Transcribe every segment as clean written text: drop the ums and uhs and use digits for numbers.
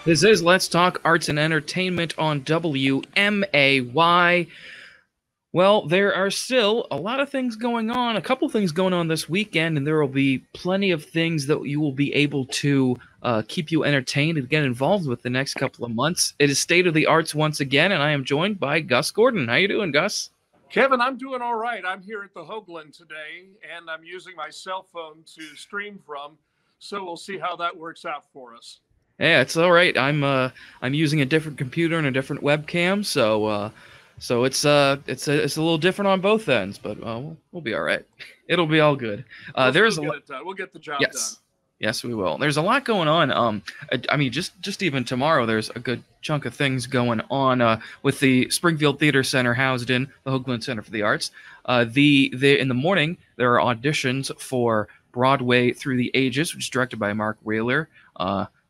This is Let's Talk Arts and Entertainment on WMAY. Well, there are still a lot of things going on, a couple things going on this weekend, and there will be plenty of things that you will be able to keep you entertained and get involved with the next couple of months. It is State of the Arts once again, and I am joined by Gus Gordon. How you doing, Gus? Kevin, I'm doing all right. I'm here at the Hoagland today, and I'm using my cell phone to stream from, so we'll see how that works out for us. Yeah, it's all right. I'm using a different computer and a different webcam, so it's a little different on both ends, but we'll be all right. It'll be all good. We'll get the job done. Yes, we will. There's a lot going on. I mean, just even tomorrow, there's a good chunk of things going on with the Springfield Theater Center housed in the Hoagland Center for the Arts. In the morning, there are auditions for Broadway Through the Ages, which is directed by Mark Whaler.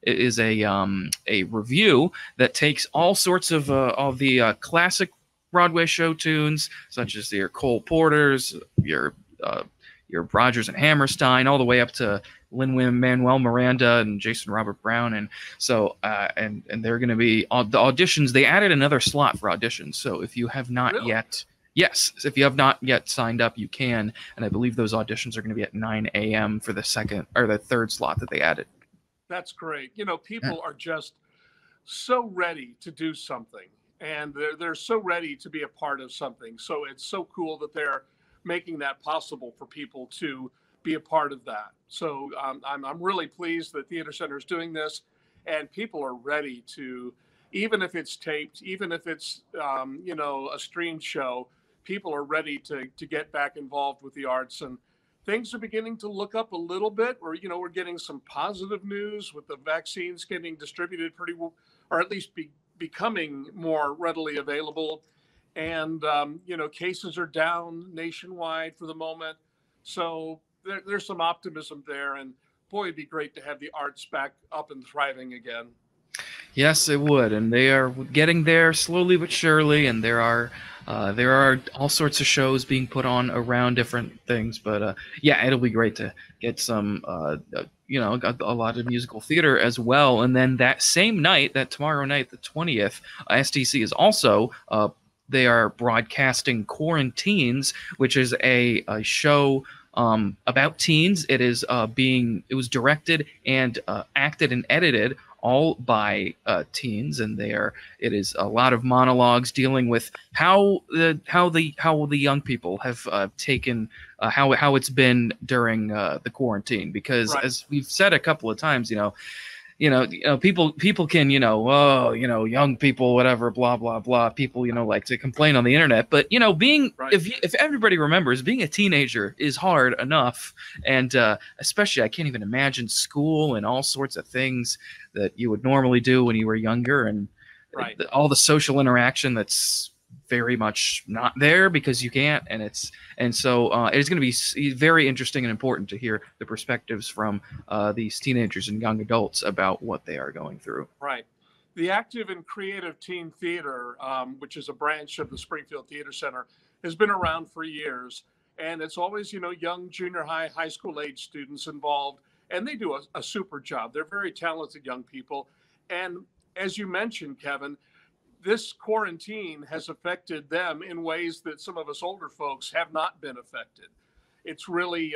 It is a review that takes all sorts of the classic Broadway show tunes, such as your Cole Porters, your Rodgers and Hammerstein, all the way up to Lin-Manuel Miranda and Jason Robert Brown, and so and they're going to be the auditions. They added another slot for auditions, so if you have not yet. Yes, if you have not yet signed up, you can, and I believe those auditions are going to be at 9 a.m. for the third slot that they added. That's great. You know, people are just so ready to do something, and they're so ready to be a part of something. So it's so cool that they're making that possible for people to be a part of that. So I'm really pleased that Theater Center is doing this, and people are ready to, even if it's taped, even if it's a streamed show, people are ready to get back involved with the arts, and things are beginning to look up a little bit. We're getting some positive news with the vaccines getting distributed pretty well, or at least becoming more readily available. And, cases are down nationwide for the moment. So there's some optimism there. And boy, it'd be great to have the arts back up and thriving again. Yes, it would. And they are getting there slowly but surely. And there are all sorts of shows being put on around different things. But it'll be great to get some, a lot of musical theater as well. And then that same night, that tomorrow night, the 20th, STC is also they are broadcasting Quarantines, which is a show about teens. It was directed and acted and edited all by teens, and it is a lot of monologues dealing with how the young people have taken how it's been during the quarantine. Because as we've said a couple of times, people can, young people, whatever, blah, blah, blah. People, like to complain on the internet. But, if everybody remembers, being a teenager is hard enough. And especially, I can't even imagine school and all sorts of things that you would normally do when you were younger. And all the social interaction that's very much not there because you can't, so it's going to be very interesting and important to hear the perspectives from these teenagers and young adults about what they are going through. Right. The Active and Creative Teen Theater, which is a branch of the Springfield Theater Center, has been around for years, and it's always young junior high school age students involved, and they do a super job. They're very talented young people, and as you mentioned, Kevin, this quarantine has affected them in ways that some of us older folks have not been affected. It's really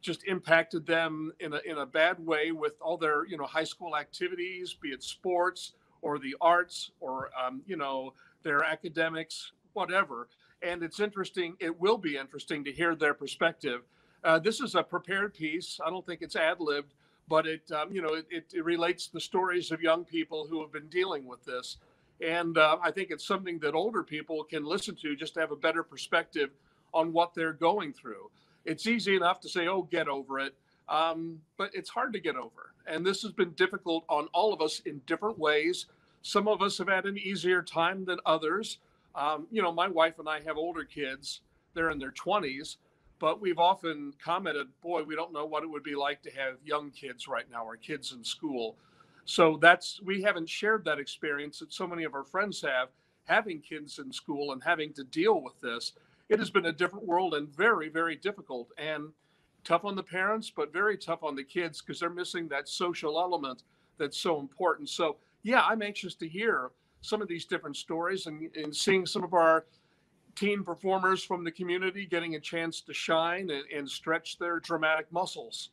just impacted them in a bad way with all their high school activities, be it sports or the arts or their academics, whatever. And it's interesting. It will be interesting to hear their perspective. This is a prepared piece. I don't think it's ad-libbed, but it relates the stories of young people who have been dealing with this. And I think it's something that older people can listen to just to have a better perspective on what they're going through. It's easy enough to say, oh, get over it. But it's hard to get over. And this has been difficult on all of us in different ways. Some of us have had an easier time than others. My wife and I have older kids. They're in their 20s. But we've often commented, boy, we don't know what it would be like to have young kids right now or kids in school. So we haven't shared that experience that so many of our friends have, having kids in school and having to deal with this. It has been a different world and very, very difficult and tough on the parents, but very tough on the kids because they're missing that social element that's so important. So yeah, I'm anxious to hear some of these different stories and seeing some of our teen performers from the community getting a chance to shine and stretch their dramatic muscles.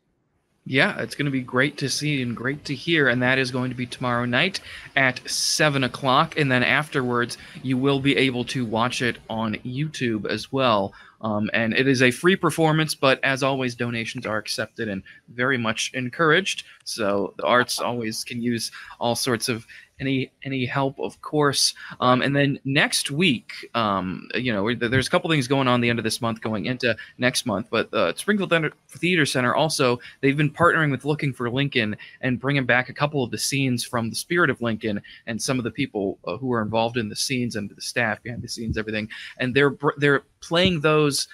Yeah, it's going to be great to see and great to hear, and that is going to be tomorrow night at 7 o'clock, and then afterwards you will be able to watch it on YouTube as well. And it is a free performance, but as always, donations are accepted and very much encouraged. So the arts always can use all sorts of any help, of course. Right. And then next week, there's a couple things going on the end of this month, going into next month. But Springfield Theater Center also, they've been partnering with Looking for Lincoln and bringing back a couple of the scenes from The Spirit of Lincoln and some of the people who are involved in the scenes and the staff behind the scenes, everything. And they're playing those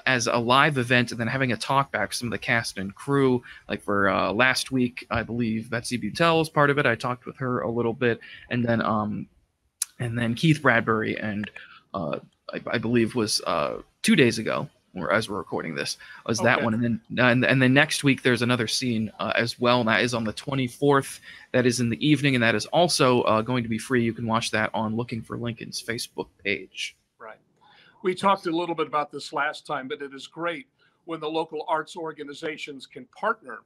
as a live event and then having a talk back some of the cast and crew. Like for last week, I believe Betsy Buttel was part of it. I talked with her a little bit, and then Keith Bradbury and I believe was 2 days ago, or as we're recording this, was that Okay. one. And then next week there's another scene as well, and that is on the 24th. That is in the evening, and that is also going to be free. You can watch that on Looking for Lincoln's Facebook page. Right. We talked a little bit about this last time, but it is great when the local arts organizations can partner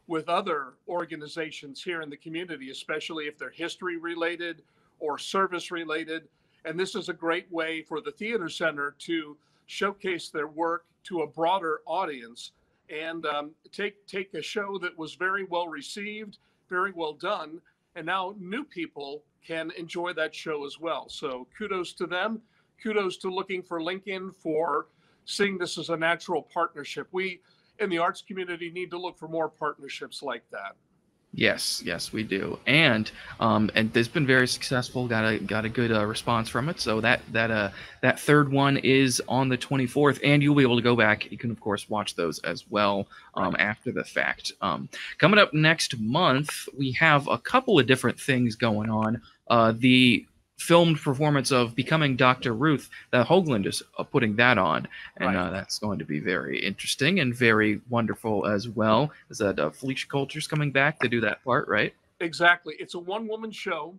with other organizations here in the community, especially if they're history related or service related. And this is a great way for the theater center to showcase their work to a broader audience and take a show that was very well received, very well done, and now new people can enjoy that show as well. So kudos to them. Kudos to Looking for Lincoln for seeing this as a natural partnership. We in the arts community need to look for more partnerships like that. Yes, we do, and it's been very successful. Got a good response from it. So that third one is on the 24th, and you'll be able to go back. You can of course watch those as well after the fact. Coming up next month, we have a couple of different things going on. The filmed performance of Becoming Dr. Ruth, that Hoagland is putting that on, and that's going to be very interesting and very wonderful as well. Is that Felicia Coulter's coming back to do that part, right? Exactly. It's a one-woman show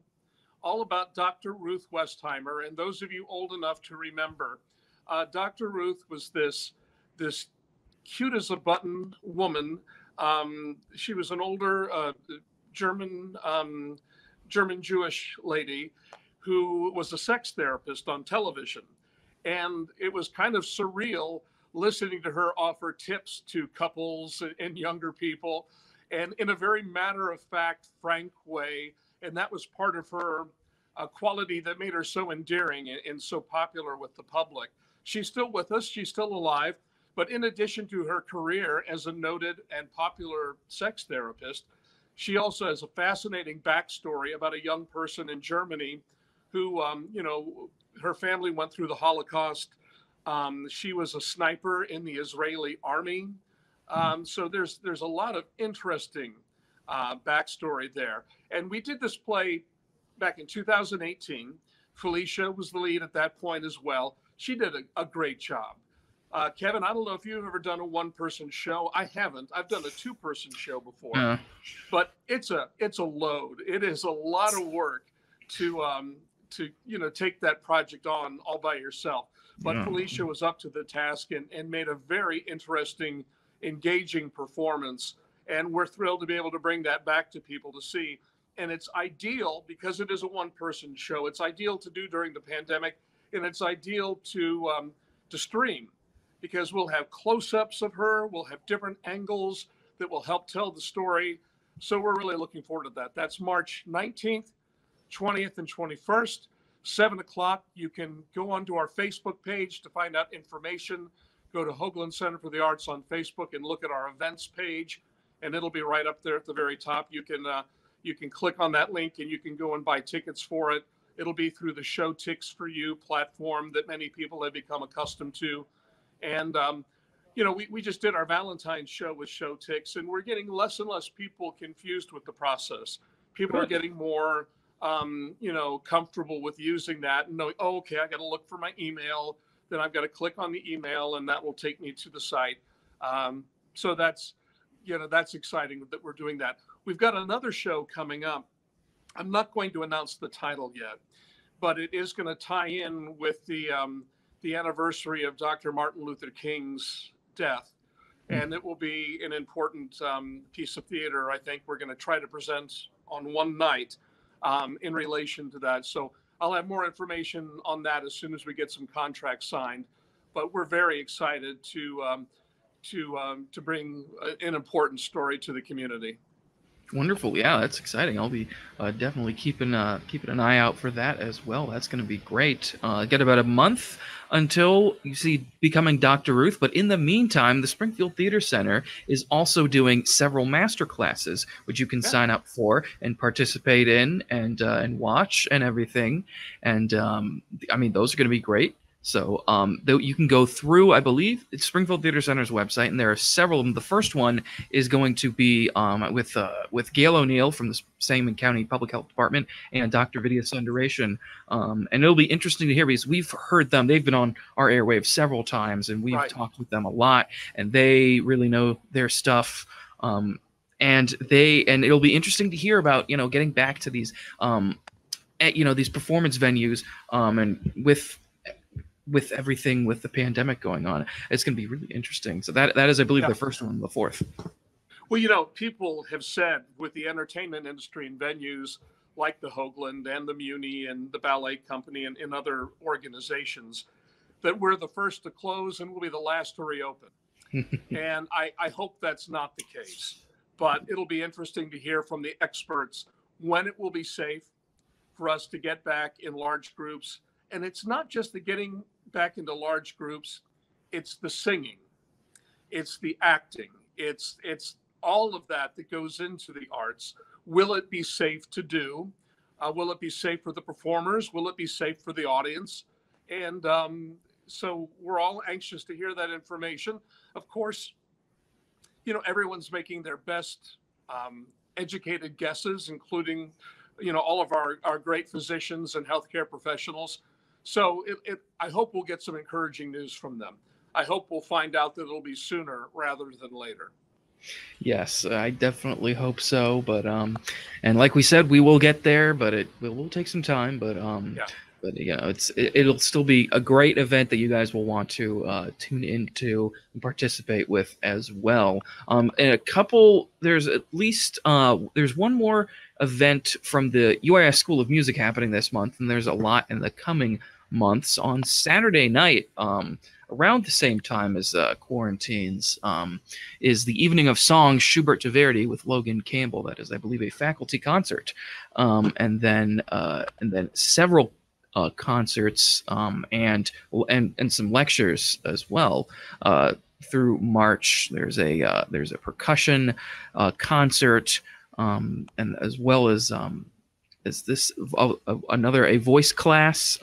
all about Dr. Ruth Westheimer. And those of you old enough to remember, Dr. Ruth was this cute as a button woman. She was an older German German Jewish lady who was a sex therapist on television. And it was kind of surreal listening to her offer tips to couples and younger people, and in a very matter of fact, frank way. And that was part of her quality that made her so endearing and so popular with the public. She's still with us, she's still alive. But in addition to her career as a noted and popular sex therapist, she also has a fascinating backstory about a young person in Germany who, her family went through the Holocaust. She was a sniper in the Israeli army. So there's a lot of interesting backstory there. And we did this play back in 2018. Felicia was the lead at that point as well. She did a great job. Kevin, I don't know if you've ever done a one-person show. I haven't. I've done a two-person show before, but it's a load. It is a lot of work to take that project on all by yourself. But Felicia was up to the task and made a very interesting, engaging performance. And we're thrilled to be able to bring that back to people to see. And it's ideal because it is a one-person show. It's ideal to do during the pandemic, and it's ideal to stream, because we'll have close-ups of her, we'll have different angles that will help tell the story. So we're really looking forward to that. That's March 19th, 20th, and 21st, 7 o'clock. You can go onto our Facebook page to find out information. Go to Hoagland Center for the Arts on Facebook and look at our events page, and it'll be right up there at the very top. You can click on that link and you can go and buy tickets for it. It'll be through the Show Tix for You platform that many people have become accustomed to. And, we just did our Valentine's show with Show Tix, and we're getting less and less people confused with the process. People are getting more, comfortable with using that and knowing, oh, okay, I got to look for my email. Then I've got to click on the email and that will take me to the site. So that's exciting that we're doing that. We've got another show coming up I'm not going to announce the title yet, but it is going to tie in with the anniversary of Dr. Martin Luther King's death, and it will be an important piece of theater. I think we're going to try to present on one night in relation to that. So I'll have more information on that as soon as we get some contracts signed. But we're very excited to bring an important story to the community. Wonderful. Yeah, that's exciting. I'll be definitely keeping an eye out for that as well. That's going to be great. Get about a month until you see Becoming Dr. Ruth, but in the meantime, the Springfield Theater Center is also doing several master classes, which you can sign up for and participate in and watch and everything. And I mean, those are going to be great. So you can go through, I believe, it's Springfield Theater Center's website, and there are several of them. The first one is going to be with Gail O'Neill from the Sangamon County Public Health Department and Dr. Vidya Sundaration. And it'll be interesting to hear because we've heard them. They've been on our airwaves several times, and we've talked with them a lot, and they really know their stuff. And it'll be interesting to hear about, getting back to these, these performance venues, and with everything with the pandemic going on. It's going to be really interesting. So that is, I believe, the first one, the fourth. Well, people have said with the entertainment industry and venues like the Hoagland and the Muni and the Ballet Company and other organizations, that we're the first to close and we'll be the last to reopen. And I hope that's not the case. But it'll be interesting to hear from the experts when it will be safe for us to get back in large groups. And it's not just the getting back into large groups, it's the singing, it's the acting, it's all of that goes into the arts. Will it be safe to do? Will it be safe for the performers? Will it be safe for the audience? And so we're all anxious to hear that information. Of course, everyone's making their best educated guesses, including, all of our great physicians and healthcare professionals. So I hope we'll get some encouraging news from them. I hope we'll find out that it'll be sooner rather than later. Yes, I definitely hope so. But and like we said, we will get there, but it will take some time. But it'll still be a great event that you guys will want to tune into and participate with as well. And there's at least there's one more event from the UIS School of Music happening this month, and there's a lot in the coming months. On Saturday night, around the same time as Quarantines, is the Evening of Songs Schubert to Verdi with Logan Campbell. That is, I believe, a faculty concert, and then several concerts and some lectures as well through March. There's a percussion concert, and as well as this a voice class,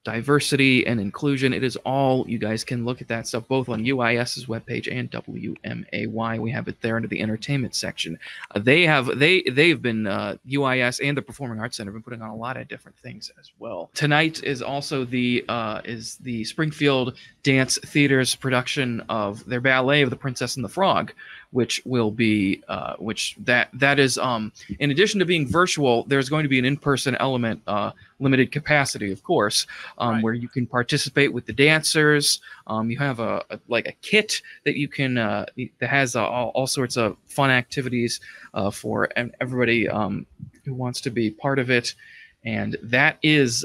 diversity and inclusion. It is all, you guys can look at that stuff both on UIS's webpage and WMAY. We have it there under the entertainment section. They've been UIS and the Performing Arts Center have been putting on a lot of different things as well. Tonight is also the Springfield Dance Theater's production of their ballet of The Princess and the Frog, which will be that is in addition to being virtual, there's going to be an in-person element, limited capacity, of course, where you can participate with the dancers. You have a kit that you can that has all sorts of fun activities for everybody who wants to be part of it, and that is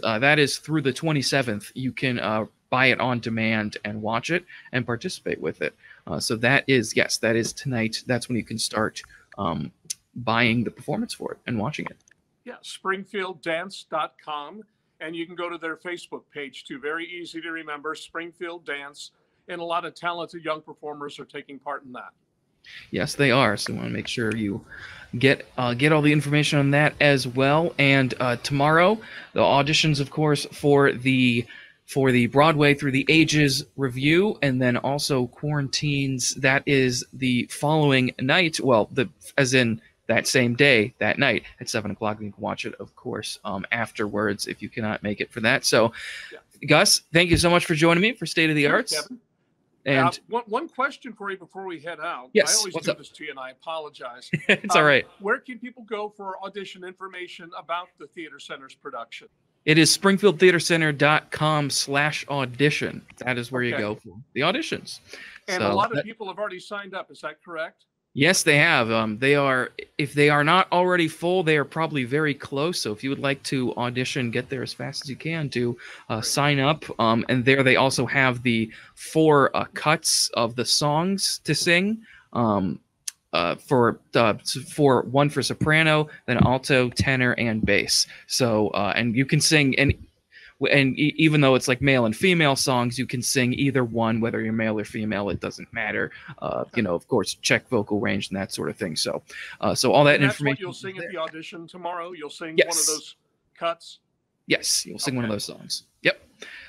through the 27th. You can buy it on demand and watch it and participate with it. So that is tonight. That's when you can start buying the performance for it and watching it. Yeah, springfielddance.com. And you can go to their Facebook page too. Very easy to remember, Springfield Dance. And a lot of talented young performers are taking part in that. Yes, they are. So I want to make sure you get all the information on that as well. And tomorrow, the auditions, of course, for the Broadway Through the Ages review, and then also Quarantines. That is the following night. Well, as in that same day, that night at 7 o'clock. You can watch it, of course, afterwards if you cannot make it for that. So, Gus, thank you so much for joining me for State of the Arts. Kevin. And one question for you before we head out. I yes, always what's do up? this to you, and I apologize. It's all right. Where can people go for audition information about the theater center's production? It is springfieldtheatercenter.com/audition. That is where you Okay. go for the auditions. And a lot of people have already signed up. Is that correct? Yes, they have. They are, if they are not already full, they are probably very close. So if you would like to audition, get there as fast as you can to sign up. And there they also have the 4 cuts of the songs to sing. For one for soprano, then alto, tenor, and bass. So and you can sing even though it's like male and female songs, you can sing either one, whether you're male or female. It doesn't matter. Of course, check vocal range and that sort of thing. So, so all that and that's information. What you'll sing at the audition tomorrow. You'll sing Yes. one of those cuts. Yes, you'll sing one of those songs. Yep.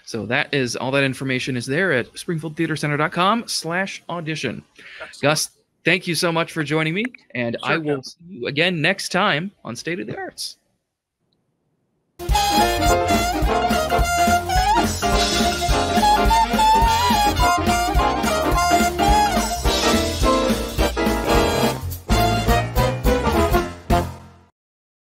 So that is all that information is there at springfieldtheatercenter.com/audition. Gus, thank you so much for joining me, and I will see you again next time on State of the Arts.